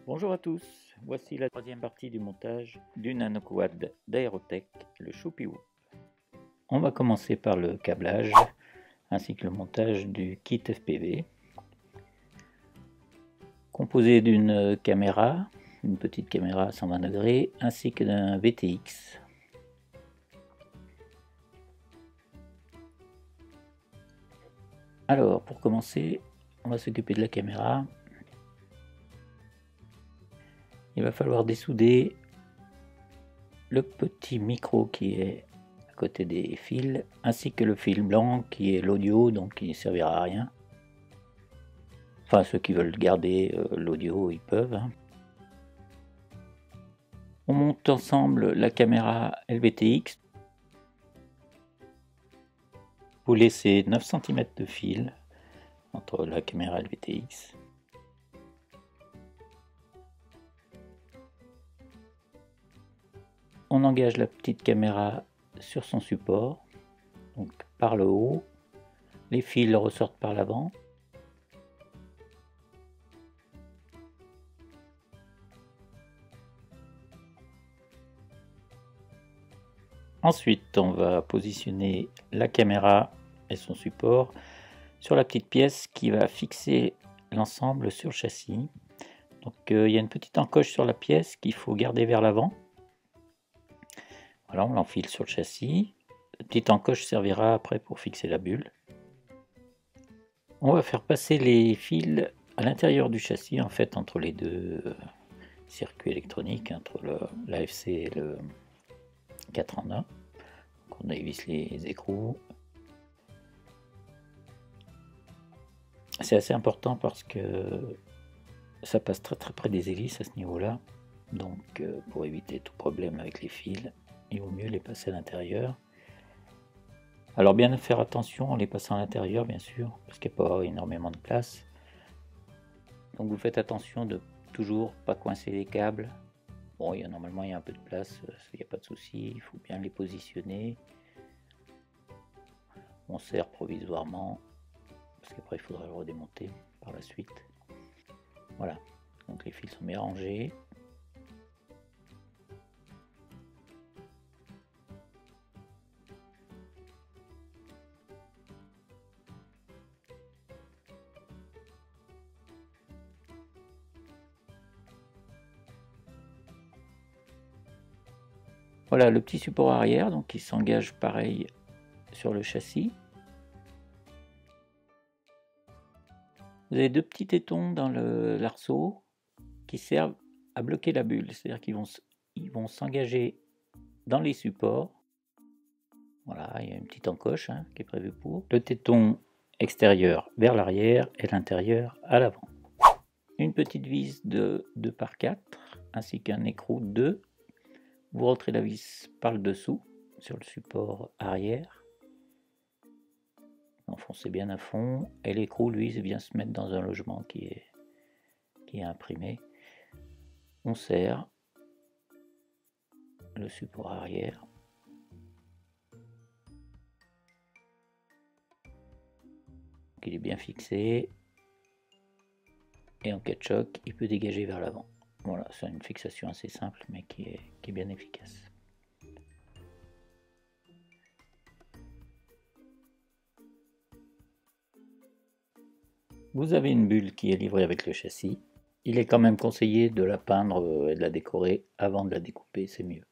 Bonjour à tous, voici la troisième partie du montage du nanoquad d'Aerotech, le Choupi-Whoop. On va commencer par le câblage ainsi que le montage du kit FPV, composé d'une caméra, une petite caméra à 120 degrés, ainsi que d'un VTX. Alors, pour commencer, on va s'occuper de la caméra. Il va falloir dessouder le petit micro qui est à côté des fils, ainsi que le fil blanc qui est l'audio, donc qui ne servira à rien. Enfin, ceux qui veulent garder l'audio, ils peuvent. Hein. On monte ensemble la caméra LVTX. Vous laissez 9 cm de fil entre la caméra LVTX. On engage la petite caméra sur son support, donc par le haut. Les fils ressortent par l'avant. Ensuite, on va positionner la caméra et son support sur la petite pièce qui va fixer l'ensemble sur le châssis. Donc il y a une petite encoche sur la pièce qu'il faut garder vers l'avant. Voilà, on l'enfile sur le châssis. La petite encoche servira après pour fixer la bulle. On va faire passer les fils à l'intérieur du châssis, en fait, entre les deux circuits électroniques, entre l'AFC et le 4 en 1. Donc on évite les écrous. C'est assez important parce que ça passe très près des hélices à ce niveau-là. Donc pour éviter tout problème avec les fils, il vaut mieux les passer à l'intérieur. Alors bien faire attention en les passant à l'intérieur, bien sûr, parce qu'il n'y a pas énormément de place. Donc vous faites attention de toujours pas coincer les câbles. Bon, normalement il y a un peu de place, il n'y a pas de souci, il faut bien les positionner. On serre provisoirement, parce qu'après il faudra le redémonter par la suite. Voilà, donc les fils sont bien rangés. Voilà le petit support arrière, donc qui s'engage pareil sur le châssis. Vous avez deux petits tétons dans l'arceau qui servent à bloquer la bulle, c'est-à-dire qu'ils vont s'engager dans les supports. Voilà, il y a une petite encoche qui est prévue pour. Le téton extérieur vers l'arrière et l'intérieur à l'avant. Une petite vis de 2x4 ainsi qu'un écrou 2. Vous rentrez la vis par le dessous sur le support arrière. Enfoncez bien à fond et l'écrou lui vient se mettre dans un logement qui est imprimé. On serre le support arrière. Il est bien fixé et en cas de choc il peut dégager vers l'avant. Voilà, c'est une fixation assez simple mais qui est bien efficace. Vous avez une bulle qui est livrée avec le châssis. Il est quand même conseillé de la peindre et de la décorer avant de la découper, c'est mieux.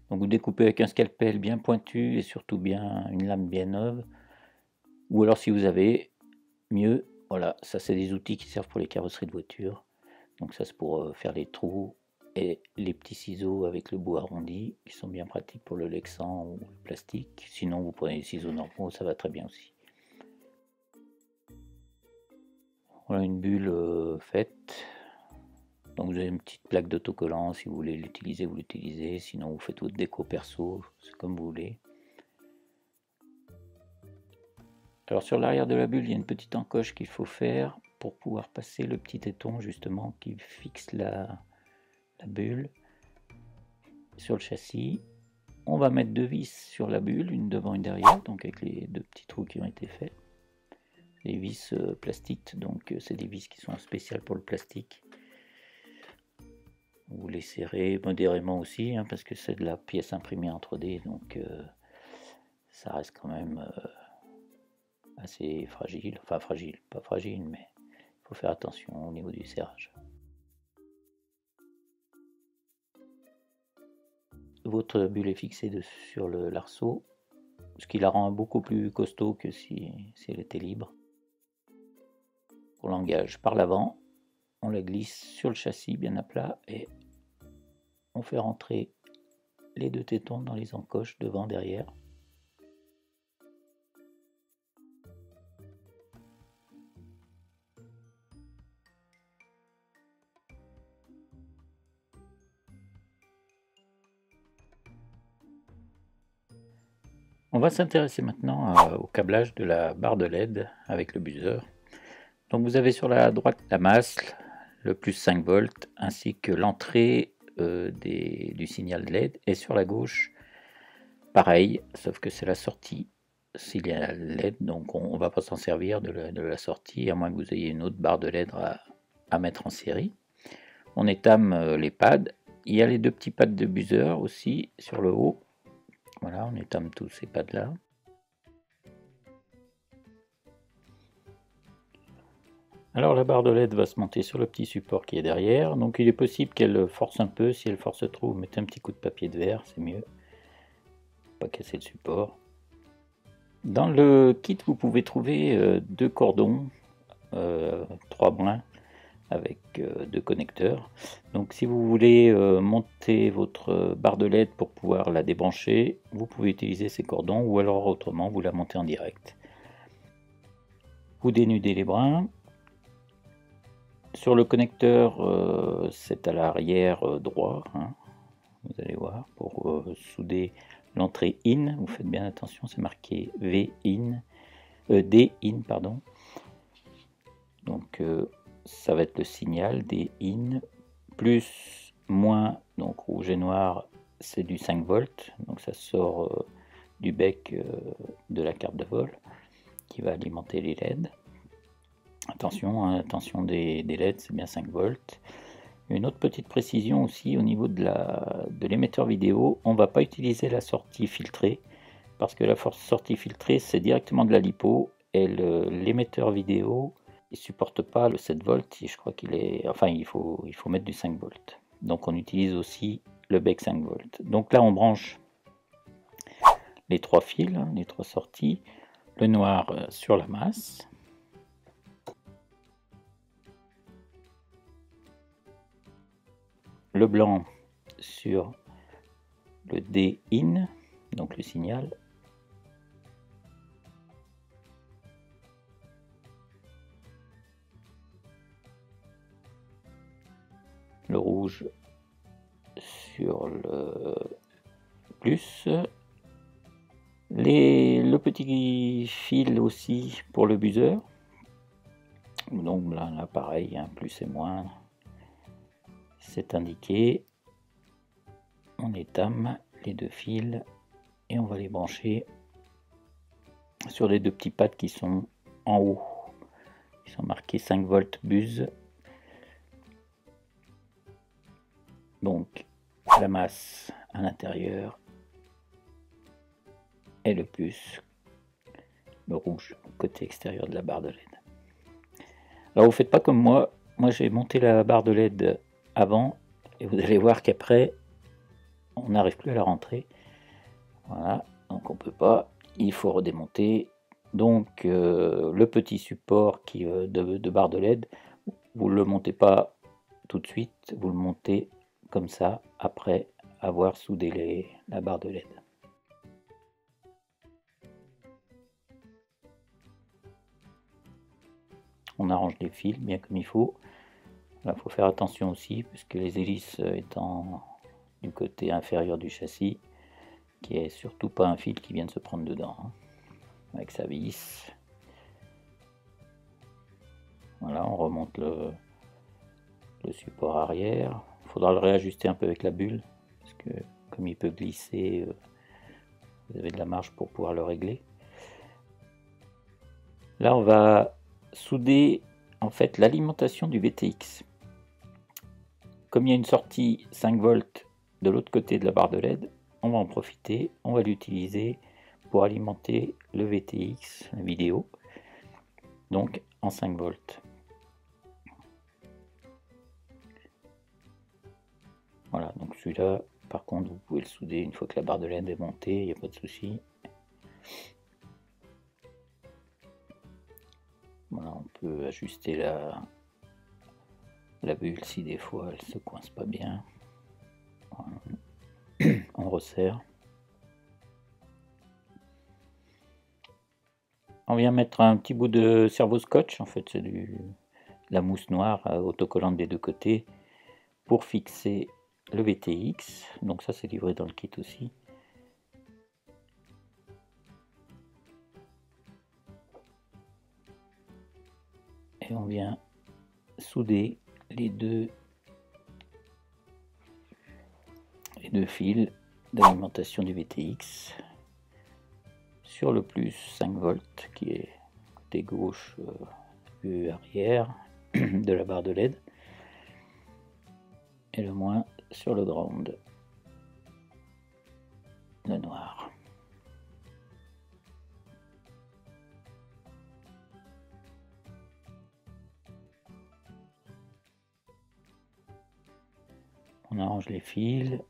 Donc vous découpez avec un scalpel bien pointu et surtout bien une lame bien neuve. Ou alors si vous avez mieux, voilà, ça c'est des outils qui servent pour les carrosseries de voitures. Donc ça c'est pour faire les trous et les petits ciseaux avec le bout arrondi qui sont bien pratiques pour le Lexan ou le plastique. Sinon vous prenez les ciseaux normaux, ça va très bien aussi. Voilà une bulle faite. Donc vous avez une petite plaque d'autocollant, si vous voulez l'utiliser, vous l'utilisez. Sinon vous faites votre déco perso, c'est comme vous voulez. Alors sur l'arrière de la bulle, il y a une petite encoche qu'il faut faire pour pouvoir passer le petit téton justement qui fixe la bulle sur le châssis. On va mettre deux vis sur la bulle, une devant et une derrière, donc avec les deux petits trous qui ont été faits. Les vis plastiques, donc c'est des vis qui sont spéciales pour le plastique. les serrez modérément aussi, hein, parce que c'est de la pièce imprimée en 3D, donc ça reste quand même assez fragile, enfin fragile, pas fragile, mais il faut faire attention au niveau du serrage. Votre bulle est fixée sur l'arceau, ce qui la rend beaucoup plus costaud que si elle était libre. Pour l'engage par l'avant, on la glisse sur le châssis bien à plat et on fait rentrer les deux tétons dans les encoches devant derrière. On va s'intéresser maintenant au câblage de la barre de LED avec le buzzer. Donc vous avez sur la droite la masse, le plus 5 volts, ainsi que l'entrée du signal LED, et sur la gauche, pareil, sauf que c'est la sortie signal LED, donc on ne va pas s'en servir de la sortie, à moins que vous ayez une autre barre de LED à mettre en série. On étame les pads, il y a les deux petits pads de buzzer aussi sur le haut, voilà, on étame tous ces pads là. Alors la barre de LED va se monter sur le petit support qui est derrière, donc il est possible qu'elle force un peu. Si elle force trop, mettez un petit coup de papier de verre, c'est mieux, pas casser le support. Dans le kit vous pouvez trouver deux cordons, 3 brins avec deux connecteurs. Donc si vous voulez monter votre barre de LED pour pouvoir la débrancher, vous pouvez utiliser ces cordons, ou alors autrement vous la montez en direct. Vous dénudez les brins. Sur le connecteur, c'est à l'arrière droit, hein, vous allez voir, pour souder l'entrée in, vous faites bien attention, c'est marqué V in, D in, pardon. Donc ça va être le signal D in, plus, moins, donc rouge et noir, c'est du 5 volts, donc ça sort du bec de la carte de vol qui va alimenter les LED. Attention, hein, attention des LED, c'est bien 5 volts. Une autre petite précision aussi au niveau de l'émetteur vidéo, on ne va pas utiliser la sortie filtrée, parce que la sortie filtrée c'est directement de la lipo, et l'émetteur vidéo il supporte pas le 7 volts, je crois qu'il est, enfin il faut mettre du 5 volts. Donc on utilise aussi le bec 5 volts. Donc là on branche les trois fils, les trois sorties, le noir sur la masse. Le blanc sur le D in, donc le signal. Le rouge sur le plus. Le petit fil aussi pour le buzzer. Donc là pareil, hein, plus et moins. C'est indiqué. On étame les deux fils et on va les brancher sur les deux petits pads qui sont en haut. Ils sont marqués 5 volts buzz. Donc la masse à l'intérieur et le plus, le rouge côté extérieur de la barre de LED. Alors vous faites pas comme moi j'ai monté la barre de LED avant et vous allez voir qu'après on n'arrive plus à la rentrer. Voilà, donc on peut pas, il faut redémonter. Donc le petit support de barre de LED, vous le montez pas tout de suite, vous le montez comme ça après avoir soudé la barre de LED. On arrange les fils bien comme il faut. Il faut faire attention aussi puisque les hélices étant du côté inférieur du châssis, qui est surtout pas un fil qui vient de se prendre dedans, hein, avec sa vis. Voilà, on remonte le support arrière. Il faudra le réajuster un peu avec la bulle parce que comme il peut glisser, vous avez de la marge pour pouvoir le régler. Là on va souder en fait l'alimentation du VTX. comme il y a une sortie 5 volts de l'autre côté de la barre de LED, on va en profiter, on va l'utiliser pour alimenter le VTX vidéo, donc en 5 volts. Voilà, donc celui-là, par contre, vous pouvez le souder une fois que la barre de LED est montée, il n'y a pas de souci. Voilà, on peut ajuster la bulle si des fois elle se coince pas bien. Voilà. On resserre. On vient mettre un petit bout de cerveau scotch, en fait c'est la mousse noire autocollante des deux côtés pour fixer le VTX, donc ça c'est livré dans le kit aussi. Et on vient souder les deux fils d'alimentation du VTX sur le plus 5 volts qui est côté gauche vue arrière de la barre de LED et le moins sur le ground, le noir. On arrange les fils.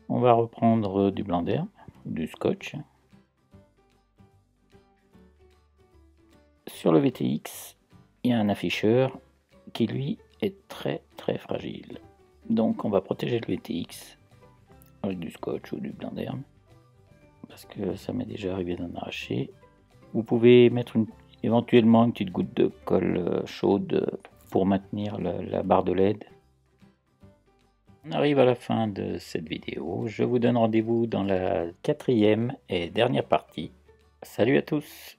On va reprendre du blanc d'herbe, du scotch. Sur le VTX, il y a un afficheur qui lui est très fragile. Donc on va protéger le VTX avec du scotch ou du blanc d'herbe, parce que ça m'est déjà arrivé d'en arracher. Vous pouvez mettre éventuellement une petite goutte de colle chaude pour maintenir la barre de LED. On arrive à la fin de cette vidéo. Je vous donne rendez-vous dans la 4e et dernière partie. Salut à tous!